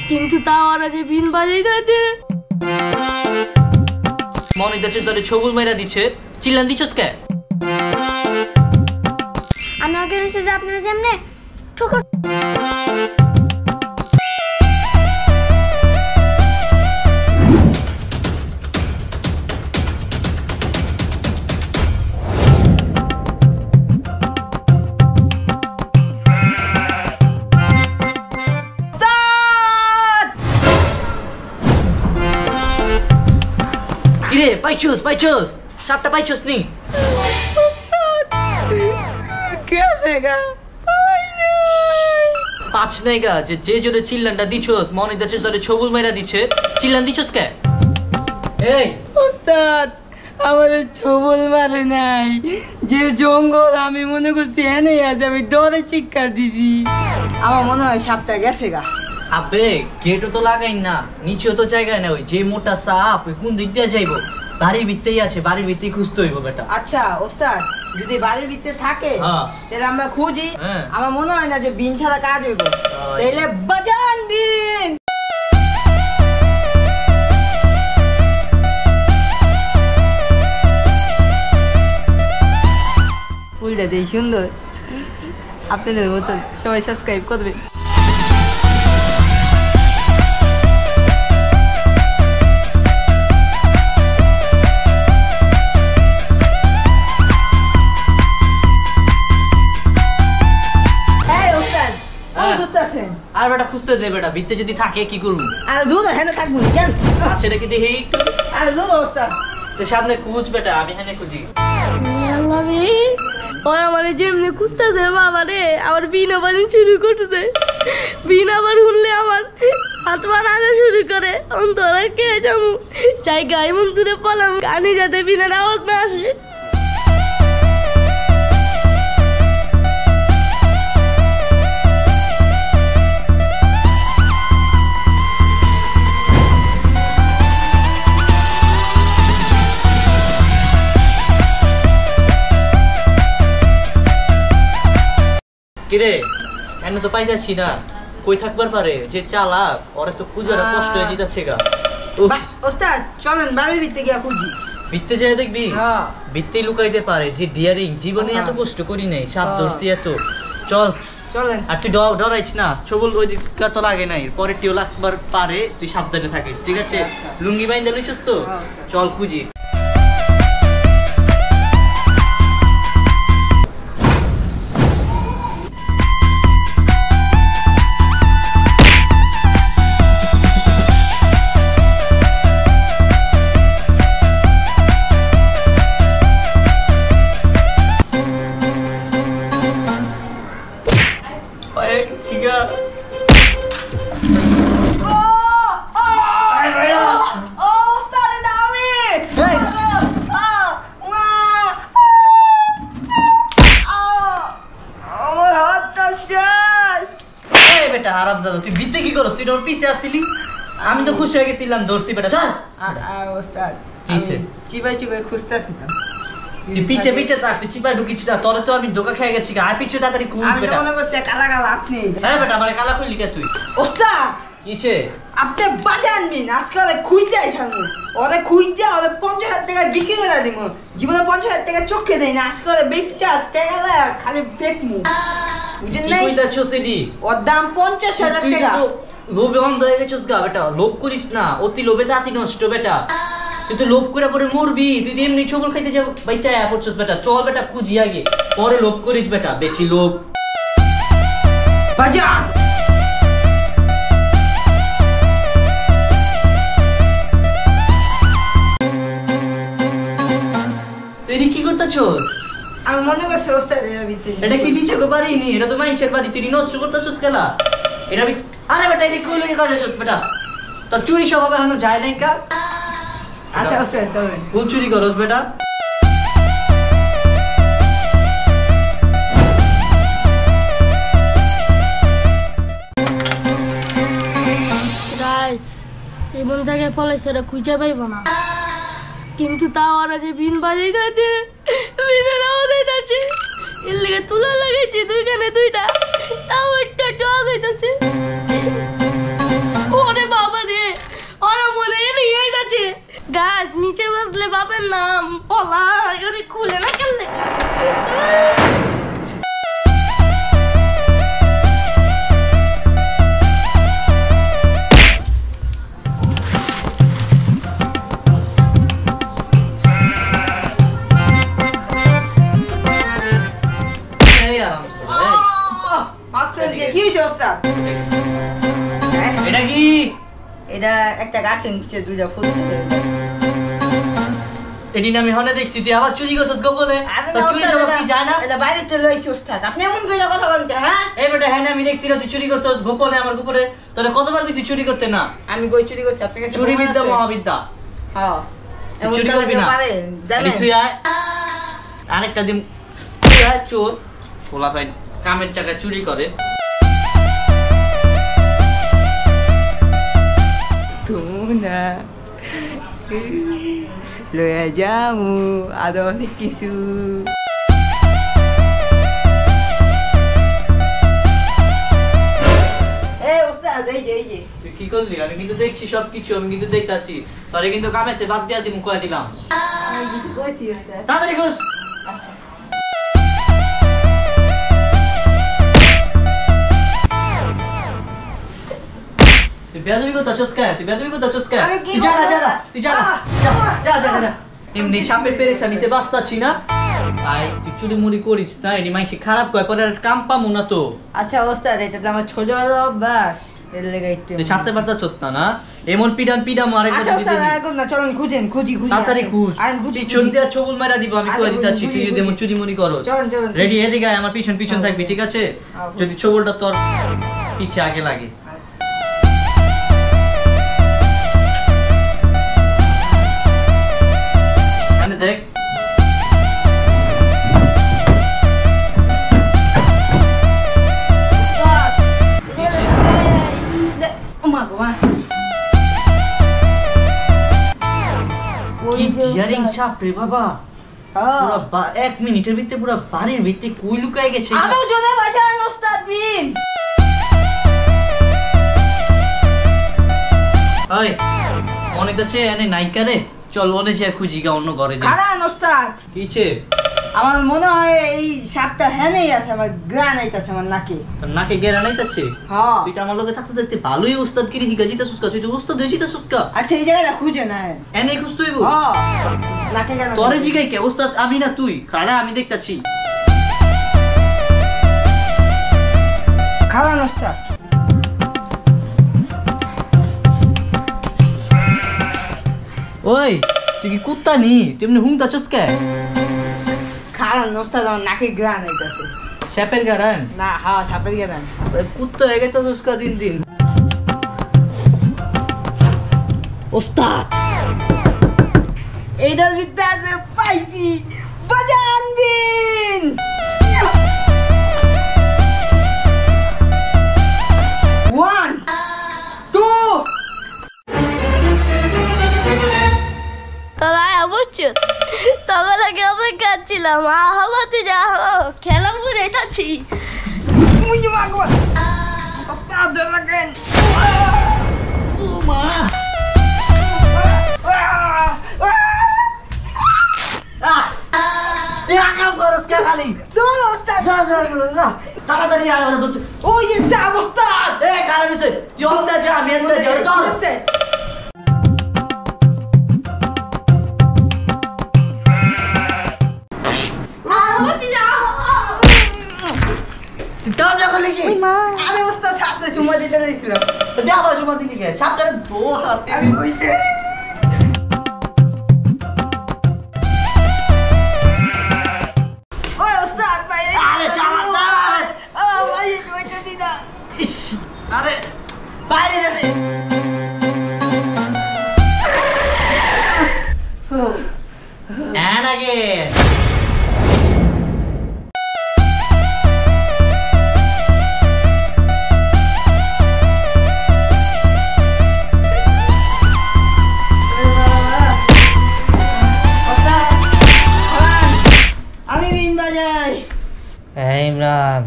কিন্তু তাও ওরা যে বিন বাজিয়ে গেছে মনে যাচ্ছে তোরে ছবুল মেরা দিচ্ছে চিল্লান দিছস কে আমি আগে নিছে যে আপনারা যেমনে ঠোকর কিরে পাইছস সাপটা পাইছস নি পাঁচ নাই গা যে জোরে চিল্লানটা দিছস মনে যাচ্ছে তোরে ছবুল মেরা দিচ্ছে চিল্লান দিছস কে এই ওস্তাদ আমাদের ছবল মারে নাই যে জঙ্গল আমি মনে করছি এনেই আছে আমি ডরে চিৎকার দিছি আমার মনে হয় সাপটা গেছে গা আবে গেটও তো লাগাই না নিচেও তো জায়গায় না ওই যে মোটা সাপ ওই কোন দিক দিয়ে যাইবো বাড়ির ভিতরেই আছে বাড়ির ভিতরেই খুঁজতে হইব বেটা আচ্ছা ওস্তাদ যদি বাড়ির ভিতরে থাকে তাহলে আমরা খুঁজি হ্যাঁ। আমার মনে হয় না যে বিন ছাড়া কাজ হইব তাইলে বাজান বিন ফুলটা দেই সুন্দর আপনাদের মতন সবাই সাবস্ক্রাইব করবে আর বেটা খুঁজতে যাই বেটা ভিতরে যদি থাকে কি করবো আর দুধ হেনে থাকবো কেন আচ্ছা এটা কি দেখি আর দুধ ওস্তাদ তো সামনে খুঁজ বেটা আমি হেনে খুঁজি আল্লাহ রে ওরা মানে যেমনি খুঁজতেছে বাবা রে আমার বিনা বাজান শুরু করতেছে বিনা আবার শুনলে আমার হাত পা নাগা শুরু করে অন্তরা কে যাবো চাই গায়ে মন্দিরে পলাম কানে যাতে বিনার আওয়াজ না আসে কিরে এনে তো পাইতাছি না কই থাকবার পারে যে চালাক ওরা তো খুঁজার কষ্ট হয়ে যাচ্ছে গা ওস্তাদ চলেন বাড়ির ভিতরে গিয়া খুঁজি ভিতরে যাই দেখবি ভিতরে লুকাইতে পারে যে ডিয়ারিং জীবনে এত কষ্ট করি নাই সাপ ধরছি এত চল চলেন আর তুই ডরাইস না ছবল ওই দিককার তো লাগে নাই পরে টিও লাগবার পারে তুই সাবধানে থাকিস ঠিক আছে লুঙ্গি বাইন্দা লইছস তো চল খুঁজি তুই ভিতরে কি করস তুই ওর পিছে আসছিলি আমি তো খুশি হয়ে গেছিলাম ধরছি বেটা চল ওস্তাদ কিসে চিবাই চিবাই খুঁজতেছিলাম তুই পিছে পিছে থাক তুই চিপাই ঢুকিস না তোরে তো আমি ধোকা খেয়ে গেছি আর পিছে তাড়াতাড়ি খুঁজ বেটা আমি মনে করছি কালা কালা আপনি হ্যাঁ বেটা আমারে কালা কইলি কে তুই ওস্তাদ কিছে আপনি বাজান বিন আজকে ওরে খুঁজতেই ছাড়বো ওরে খুঁজতে ওরে 50,000 টাকা বিক্রি করে দিব জীবনে 50,000 টাকা চোখে দেয় না আজকে ওরে বেচা টাকা খালি ফেক মুখ বুঝেন নাই কি কইতাছো সেডি ওর দাম 50,000 টাকা লোভে অন্ধ হয়ে গেছিস গা বেটা লোভ করিস না অতি লোভে তাতি নষ্ট বেটা তুই তো লোভ করে পরে মরবি তুই তো এমনি ছবল খাইতে যাব বাইচা পড়ছস বেটা চল বেটা খুঁজি আগে পরে লোভ করিস বেটা বেশি লোভ বাজান তুই কি করতেছস আমি মনে করছি ওস্তাদ এটা কি নিচে গো বাড়ি নি এটা তো মাইন্সের বাড়ি তুই নষ্ট করতেছস কেলা এটা আরে বেটা এটা কই লাগি করছস বেটা তোর চুরি স্বভাব এখনো যায় নাই কা আচ্ছা ওস্তাদ চলেন ফুল চুরি করস বেটা গাইস এমন জায়গায় পলাইছে ওরা খুঁজে পাইব না কিন্তু তাও ওরা যে বিন বাজিয়ে গেছে বিনের আওয়াজ যাচ্ছে এর লেগে তুলা লাগাইছি দুইখানে দুইটা, তাও একটা ডোয়া যাইতেছে। ওরে বাবা রে, ওরা মনে এনে এই যাচ্ছে গাছ নিচে বসলে বাপের নাম পলা ওরে খুলে না কেন কি হয়েছে ওস্তাদ? এটা কি? এটা একটা গাছের নিচে দুইটা ফুল ফুটে। এদিন আমি হনে দেখছি তুই আবার চুরি করছিস গোপনে। তোর চুরি স্বভাব কি যায় না? এটা বাইরে থেকে লইছি ওস্তাদ। আপনি এমন করে কথা বলতে, হ্যাঁ? এই বেটা হ্যাঁ আমি দেখছি না তুই চুরি করছিস গোপনে আমার গোপনে। তোরে কতবার কইছি চুরি করতে না? আমি কই চুরি করছি আপনার কাছে? চুরি বিদ্যা মহাবিদ্যা। হ্যাঁ। তুই চুরি করবি না। জানেন? তুই আয় আরেকটা দিন তুই আয় চোর পোলা ভাই কামের জায়গায় চুরি করে। তোমরা লয়া যাও আরো অনেক কিছু। তুই কি করলি? আমি কিন্তু দেখছি সবকিছু, আমি কিন্তু দেখতাছি। তোরে কিন্তু কামেতে বাদ দিয়া দিমু কয়ে দিলাম। তাড়াতাড়ি খোঁজ। আচ্ছা। তুই বেয়াদবি করতাছস কে? তুই বেয়াদবি করতাছস কে? আমি কি তুই যা না, করব? যা না, তুই যা না, যা। এমনি সাপের পেরেছা নিতে বাস্তাছি না। আই তুই চুরি মুড়ি করিস না, এনি মাইসি খারাপ কয় পরে আর কাম পামু না তো। আচ্ছা ওস্তাদ, এটা তো আমার ছোটবেলা অভ্যাস, এর লেগে একটু। তুই ছাড়তে পারতাছস না? এমন পিডাম আরেকটা আচ্ছা দিতে ওস্তাদ, দিবি। এখন না চলুন খুঁজি তাড়াতাড়ি খুঁজ। আমি খুঁজি। পিছন দিয়া ছবল মারা দিব, আমি আচ্ছা, কয়ে দিতাছি খুঁজি, তুই যদি খুঁজি। এমন চুরি মুড়ি করস। চলুন। রেডি এদিকে আয়, আমার পিছন হ্যাঁ, থাকবি, ঠিক আছে? হ্যাঁ, যদি ছবলটা তোর পিছে আগে লাগে। এখানে দেখ। কি জিয়ারিং সাপ রে বাবা। পুরা 1 মিনিটের ভিতরে পুরা বাড়ির ভিতরে কই লুকায় গেছে। আরো জোরে বাজান ওস্তাদ বিন। ওই অনেক আছে এনে নাইকা রে, চল ওনে যে খুঁজি গা অন্য ঘরে যা। খারান ওস্তাদ, কিছে? আমার মনে হয় এই সাপটা হেনেই আছে, আমার গ্রান আইতাছে আমার নাকে। তোর নাকে গেরা নাইতাছে? হ্যাঁ। তুই তো আমার লগে থাকতে থাকতে ভালোই উস্তাদ কিরি হিগা জিতাছস কা, তুই তো উস্তাদ হয়ে জিতাছস কা। আচ্ছা এই জায়গাটা খুঁজে না। এনে খুঁজতে হইব। হ্যাঁ, নাকে গেল। তোরে জিগাই কে? উস্তাদ আমি না তুই? খাড়া আমি দেখতাছি। খারান ওস্তাদ। ওই তুই কি কুত্তা নি? তুই এমনি হুংতাছস কে? খারান ওস্তাদ, আমার নাকে গ্রান আইতাছে। সাপের গারান? না, হ্যাঁ সাপের গ্রান। কুত্তা হয়ে গেছস কা দিন দিন। ওস্তাদ, এইটার ভিতরে আছে পাইছি, বাজান বিন। One, two. তোরা অবশ্যই তখন আগে অপেক্ষা ছিলাম আহ্বাতে যা খেলা বুঝাইতাছি। Mucho más gol. Ostad, de la gen. ও মা তুই আকাম করস কে খালি? Todo ostad. যা তাড়াতাড়ি আয় ওরা ধরতে। Oye, Sam, ostad. এই কারণ হচ্ছে তুই অন্ধা যা, আমি অন্ধা যা, ওরা ধর। Este. আহ্বাতে যা তুই কাম যা করলি কি? আরে ওস্তাদ, সাপটা চুমা দিতে দিয়েছিলাম। যা আবার জমা দিলি কে? সাপটা ধো হাতে। আমি কইতে। ওই ওস্তাদ ভাই। আরে শালা দাঁড়া। ভাই কইতে দি না। ইস আরে বাইরে যাবে। And again. ইমরান,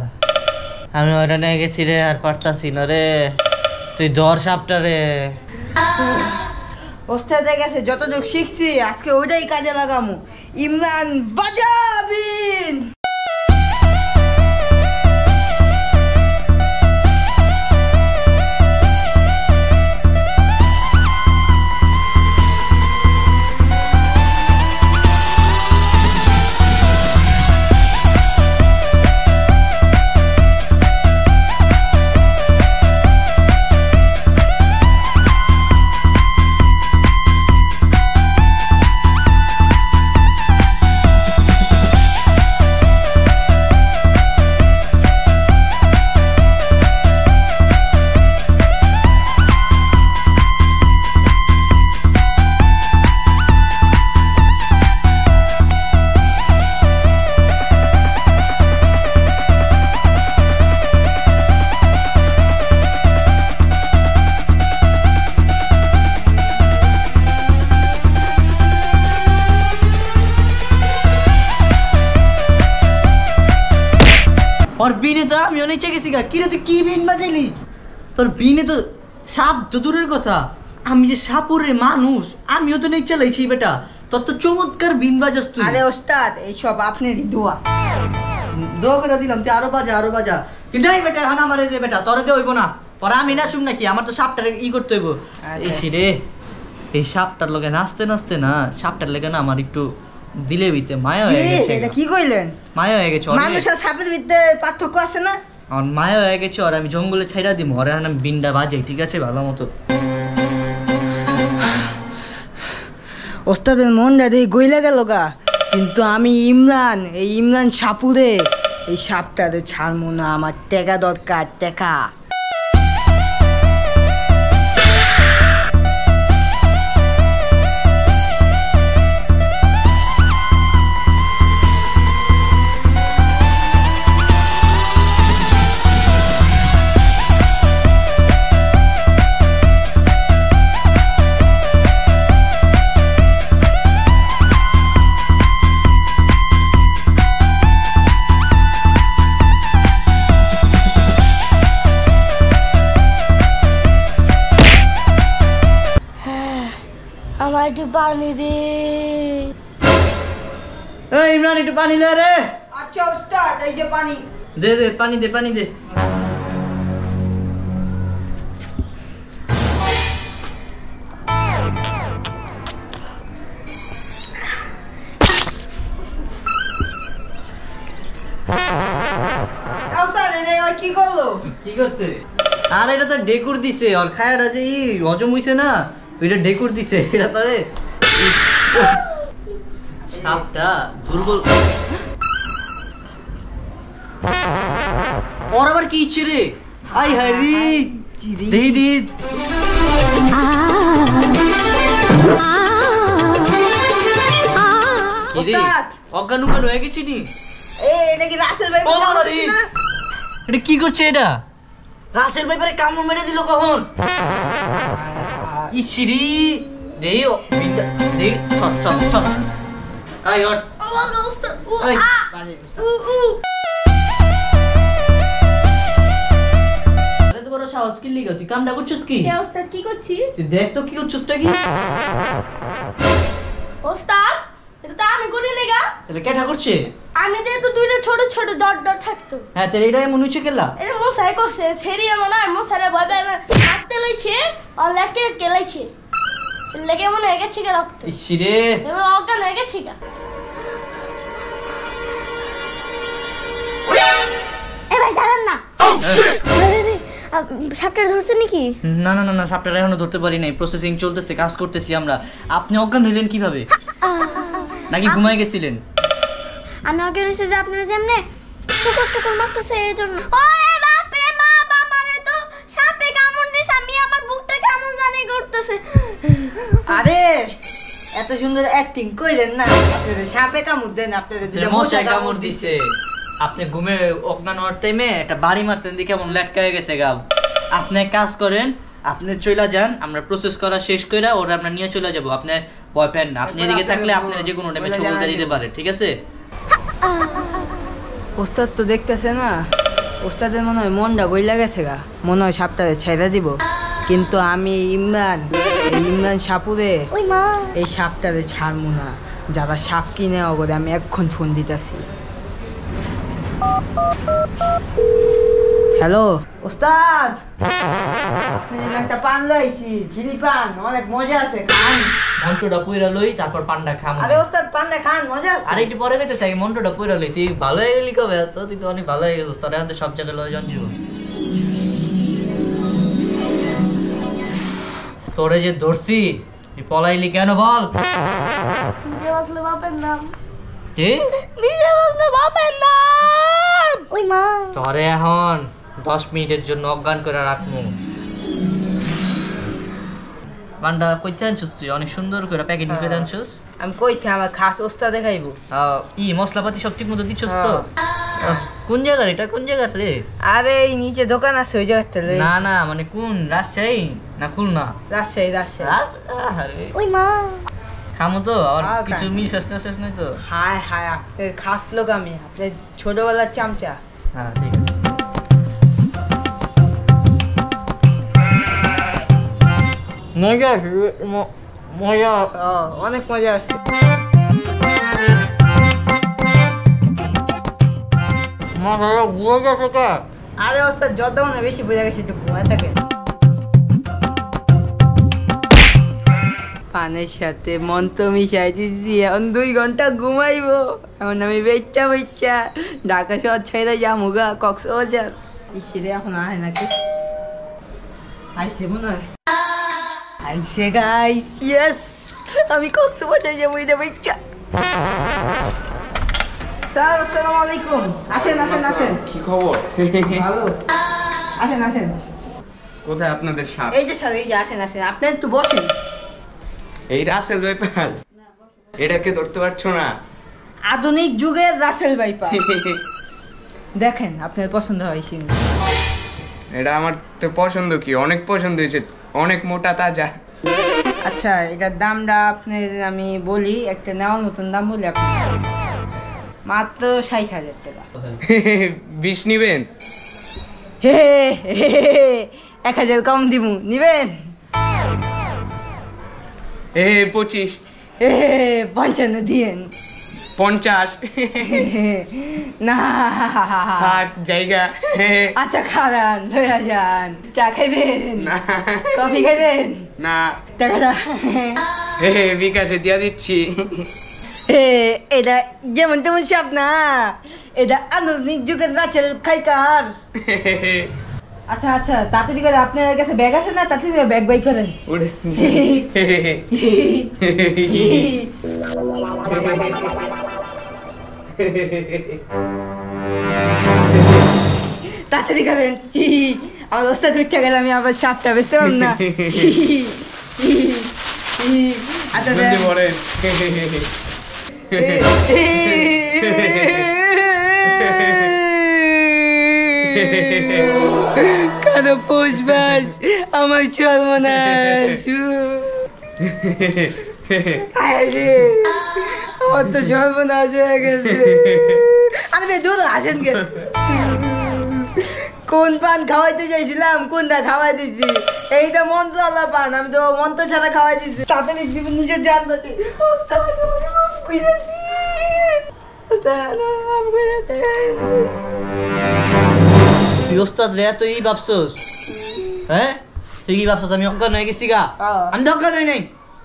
আমি ওটা নিয়ে গেছি রে, আর পারতাছি না রে, তুই ধর সাপটা রে। ওস্তাদের কাছে যতটুকু শিখছি আজকে ওইটাই কাজে লাগামু। ইমরান বাজাবিন। और बीने तो आमिও নিচে গেছি গা। কিরে তুই কি বিন বাজাইলি? তোর বিনে তো সাপ তো দূরের কথা, আমি যে সাপুরে মানুষ আমিও তো নিচে চালাইছি বেটা। তোর তো চমৎকার বিন বাজাস তুই। আরে ওস্তাদ এইসব আপনারই দোয়া। দোয়া করে দিলাম, তুই আরো বাজা আরো বাজা। কিন্তু এই বেটা এখন আমারে দে বেটা, তোরে দে হইব না। পরে আমি নাচুম নাকি? আমার তো সাপটার ই করতে হইব। এই রে, এই সাপটার লগে নাচতে নাচতে না, সাপটার লেগে না আমার একটু দিলে বিতে মায়া হয়ে গেছে। এটা কি কইলেন? মায়া হয়ে গেছে। মানুষ আর সাপের ভিতরে পার্থক্য আছে না? আর মায়া হয়ে গেছে, আর আমি জঙ্গলে ছাইরা দিব। আর এখন আমি বিনটা বাজাই, ঠিক আছে, ভালো মতো। ওস্তাদের মনটা দেখে গইলা গেল গা। কিন্তু আমি ইমরান, এই ইমরান সাপুরে এই সাপটারে ছাড়বো না। আমার টেকা দরকার, টেকা। আমার একটু পানি দে। এই ইমরান, একটু পানি লে রে। আচ্ছা ওস্তাদ, এই যে পানি। দে দে পানি দে, পানি দে। ওস্তাদ এটা কি করলো? কি করছে? আর এটা তো ডেকুর দিছে, আর খায়াটা যে ই হজম হইছে না, ওইটা ডেকুর দিছে। এটা তো সাপটা দুর্বল। ওর আবার কি ইচ্ছে রে? আই হাই রে, দেহি দেহি। ওস্তাদ অজ্ঞান উজ্ঞান হয়ে গেছি নি? এটা কি রাসেল ভাই? ও বাবা রে, এটা কি করছে? এটা রাসেল ভাই পরে কামড় মেরে দিল কখন? ইছিরি দেই ও বিন্দা দেই সর সর সর। আই হট আমার ওস্তাদ ও এই, আ উ উ। আরে তো বড় সাহস কি লিগা? তুই কামটা করছিস কি? কে ওস্তাদ কি করছি? তুই দেখ তো কি করছিসটা কি? ওস্তাদ এটা তো আমি করি লেগা। এটা কেটা করছে? আমি দে তো দুইটা ছোট ছোট ডট ডট থাকতো। হ্যাঁ তোর এটা এমন হচ্ছে কেলা? এটা মশাই করছে, সেরিয়া মনে হয় মশারে ভয় পায় না, হাতে লইছে আর লেটকে কেলাইছে। লেগে মনে হয়ে গেছে গা রক্ত। ইছিরে এবার অজ্ঞান হয়ে গেছে গা। এ ভাই দাঁড়ান না। সাপটা ধরছে নাকি? না না না না, সাপটা এখনো ধরতে পারি নাই, প্রসেসিং চলতেছে, কাজ করতেছি আমরা। আপনি অজ্ঞান হইলেন কিভাবে? নাকি ঘুমায় গেছিলেন? আমি অজ্ঞান হয়েছে যে আপনারা যেমনে টুকুর টুকুর মারতেছে এই জন্য। ওরে বাপ রে বাপ, আমারে তো সাপে কামড় দিছে, আমি আমার বুকটা কেমন জানি করতেছে। আরে এত সুন্দর অ্যাক্টিং কইলেন না? আপনাদের সাপে কামড় দেন, আপনাদের দুটো মশায় কামড় দিছে। আপনি ঘুমে অজ্ঞান হওয়ার টাইমে একটা বাড়ি মারছেন, দিয়ে কেমন লেটকা হয়ে গেছে গা। আপনি এক কাজ করেন, আপনি চলে যান, আমরা প্রসেস করা শেষ কইরা ওরা আমরা নিয়ে চলে যাব। আপনি ভয় পান না, আপনি এদিকে থাকলে আপনার যে কোনো টাইমে ছবলটা দিতে পারে, ঠিক আছে? ওস্তাদ তো দেখতেছে না, ওস্তাদের মনে হয় মনটা গইলা গেছে গা, মনে হয় সাপটারে ছেড়ে দিব। কিন্তু আমি ইমরান, এই ইমরান সাপুরে এই সাপটারে ছাড়বো না। যারা সাপ কিনে ওগরে আমি এক্ষণ ফোন দিতেছি। হ্যালো ওস্তাদ, একটা পান লইছি, খিলি পান, অনেক মজা আছে, খান। মন্টুটা পুইরা লই, তারপর পান্ডা খাম। আরে ওস্তাদ পানটা খান, মজা আছে। আরে একটু পরে কইতেছে আগে মন্টুটা পুইরা লই। তুই ভালো হয়ে গেলি কবে? তো তুই তো অনেক ভালো হয়ে গেছিস, তোর এখন তো সব জায়গায় লয় জানছিস। তোরে যে ধরছি তুই পলাইলি কেন বল? নিজে বাঁচলে বাপের নাম, কি? নিজে বাঁচলে বাপের নাম। ওই মা, তোরে এখন 10 মিনিটের জন্য অজ্ঞান করে রাখবো। পান্ডা কইতে আনছিস তুই? অনেক সুন্দর করে প্যাকেটিং করে আনছিস। আমি কইছি আমার খাস ওস্তাদ দেখাইবো। ই মশলাপাতি সব ঠিক মতো দিচ্ছিস তো? কোন জায়গার এটা? কোন জায়গার রে? আরে এই নিচে দোকান আছে, ওই জায়গাতে লই। না না, মানে কোন, রাজশাহী না খুলনা? রাজশাহী, রাজশাহী। আরে ওই মা, খামো তো আর হ্যাঁ, কিছু খাই। মিল শেষ নাই তো? হায় হায়, আপনার খাস লোক আমি, আপনার ছোটবেলার চামচা। হ্যাঁ ঠিক আছে, ঠিক আছে। মজা মজা ও, অনেক মজা আছে। মজা বুঝে গেছে কা? আরে ওস্তাদ যত মনে বেশি বোঝা গেছে, একটু ঘুমায় থাকে। পানের সাথে মন তো মিশাই দিচ্ছি, এখন 2 ঘন্টা ঘুমাইবো। এখন আমি বেচ্চা বেচ্চা ঢাকা শহর ছেড়ে যাবো গা, কক্সবাজার। ইসরে এখন আহে নাকি? আইসে মনে হয়, আইসে গাইস, ইয়েস, আমি কক্সবাজার যাবো, এটা বেচ্চা। স্যার আসসালামু আলাইকুম। আসেন আসেন আসেন। কি খবর? ভালো, আসেন আসেন। কোথায় আপনাদের সাপ? এই যে স্যার, এই যে আসেন আসেন, আপনি একটু বসেন। এই রাসেল ব্যাপার, এটাকে ধরতে পারছো না? আধুনিক যুগের রাসেল ভাইপার। দেখেন আপনার পছন্দ হয়েছে। এটা আমার তো পছন্দ, কি অনেক পছন্দ হয়েছে, অনেক মোটা তাজা। আচ্ছা, এটার দামটা আপনার আমি বলি, একটা নেওয়ার মতন দাম বলি, আপনি মাত্র 60,000 টাকা। 20 নিবেন? হে 1,000 কম দিব, নিবেন? 25। 55 দিয়েন। 50। না থাক জায়গা। আচ্ছা খারান, লইয়া যান। চা খাইবেন? না কফি খাইবেন? না, টাকাটা বিকাশে দিয়া দিচ্ছি। এটা যেমন তেমন সাপ না, এটা আধুনিক যুগের রাসেল খাইকার। আচ্ছা আচ্ছা, তাড়াতাড়ি করে, আপনার কাছে ব্যাগ আছে না? তাড়াতাড়ি করে ব্যাগ বাই করেন। তাড়াতাড়ি করেন, আমার ওস্তাদ উঠে গেলে আমি আবার সাপটা বেচতে পারব না। আচ্ছা জলদি বলেন। কারো পোষবাস আমার সর্বনাশ। আমার তো সর্বনাশ হয়ে গেছে। আমি তো দূর আসেন কে, কোন পান খাওয়াইতে চাইছিলাম, কোনটা খাওয়াই দিচ্ছি? এইটা মন্ত্র আল্লাহ পান, আমি তো মন্ত্র ছাড়া খাওয়াই দিচ্ছি। তাড়াতাড়ি জীবন নিজের জান বাঁচি। ওস্তাদ আমাকে মাফ করে দিন, ওস্তাদ আমাকে মাফ করে দেন। তুই ওস্তাদ রে তুই ভাবছস? হ্যাঁ তুই কি ভাবছস আমি অজ্ঞান হয়ে গেছি গা? আমি তো অজ্ঞান হই নাই,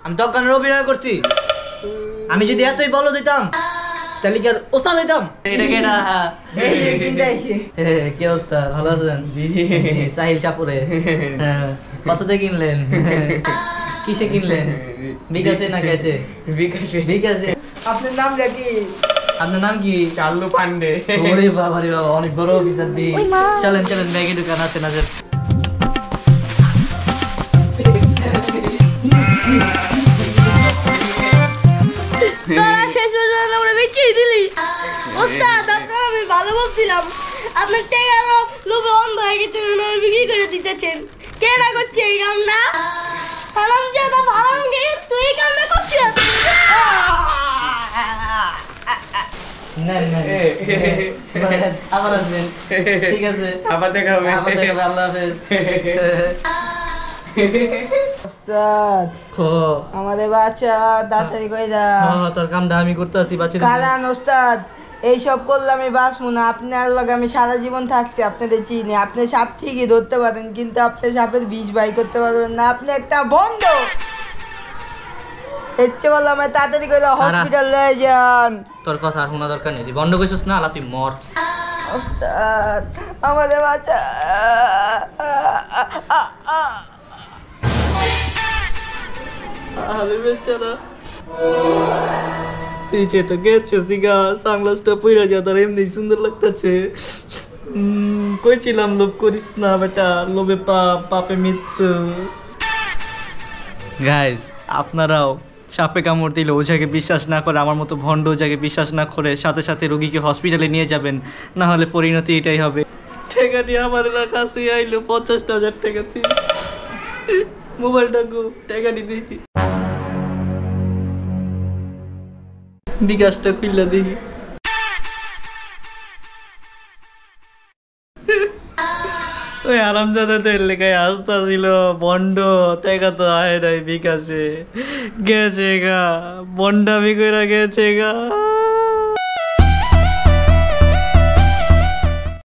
আমি তো অজ্ঞানের অভিনয় করছি। আমি যদি এতই বলো দিতাম তাহলে কি আর ওস্তাদ হইতাম? এটা কে না? এই যে কিনতে আইছি। কি অবস্থা, ভালো আছেন? জি জি, সাহিল চাপুরে। কততে কিনলেন? কিসে কিনলেন? বিকাশে না ক্যাশে? বিকাশে। বিকাশে। আপনার নাম কি? আপনার নাম কি? চাল্লু পান্ডে। ওরে বাবা রে বাবা, অনেক বড় অফিসার দি। চলেন চলেন, ব্যাগে দোকান আছে না? তোরা শেষ পর্যন্ত আমরা বেচেই দিলি। ওস্তাদ আপনার আমি ভালো ভাবছিলাম, আপনার টেকারও লোভে অন্ধ হয়ে গেছেন, আমার বিক্রি করে দিতেছেন। কে না করছে এই কামটা? হারামজাদা ফারাঙ্গি, তুই এই কামটা করছিস? না না আবার আসবেন ঠিক আছে আবার দেখা হবে আবার দেখা হবে আল্লাহ হাফেজ ওস্তাদ খো আমাদের বাচ্চা তাড়াতাড়ি করে দাও হ্যাঁ তোর কামটা আমি করতেছি বাচ্চা কারণ ওস্তাদ এইসব করলে আমি বাঁচবো না আপনার লগে আমি সারা জীবন থাকছি আপনাদের চিনি আপনি সাপ ঠিকই ধরতে পারেন কিন্তু আপনি সাপের বিষ বাই করতে পারবেন না আপনি একটা বন্ধ ইচ্ছে বললাম আমি তাড়াতাড়ি করে হসপিটাল নিয়ে যান তোর কথা আর শোনা দরকার নেই তুই বন্ধ করছিস না আলা তুই মর ওস্তাদ আমাদের বাচ্চা আরে বেচারা তুই যে তো গেছিস দিঘা সাংলাসটা পইরা যা তার এমনি সুন্দর লাগতেছে কইছিলাম লোভ করিস না বেটা লোভে পাপে মৃত্যু গাইস আপনারাও সাপে কামড় দিলে ওঝাকে বিশ্বাস না করে আমার মতো ভণ্ড ওঝাকে বিশ্বাস না করে সাথে সাথে রোগীকে হসপিটালে নিয়ে যাবেন না হলে পরিণতি এটাই হবে ঠেকাটি আমার কাছে আইলো 50,000 টাকা দিয়ে মোবাইলটা গো ঠেকাটি দেখি বিকাশটা খুললা দেখি ওই আরামজাদাদের লেখায় আসতা ছিল বন্ড টাকা তো আয় নাই বিকাশে গেছে গা বন্ডামি করে গেছে গা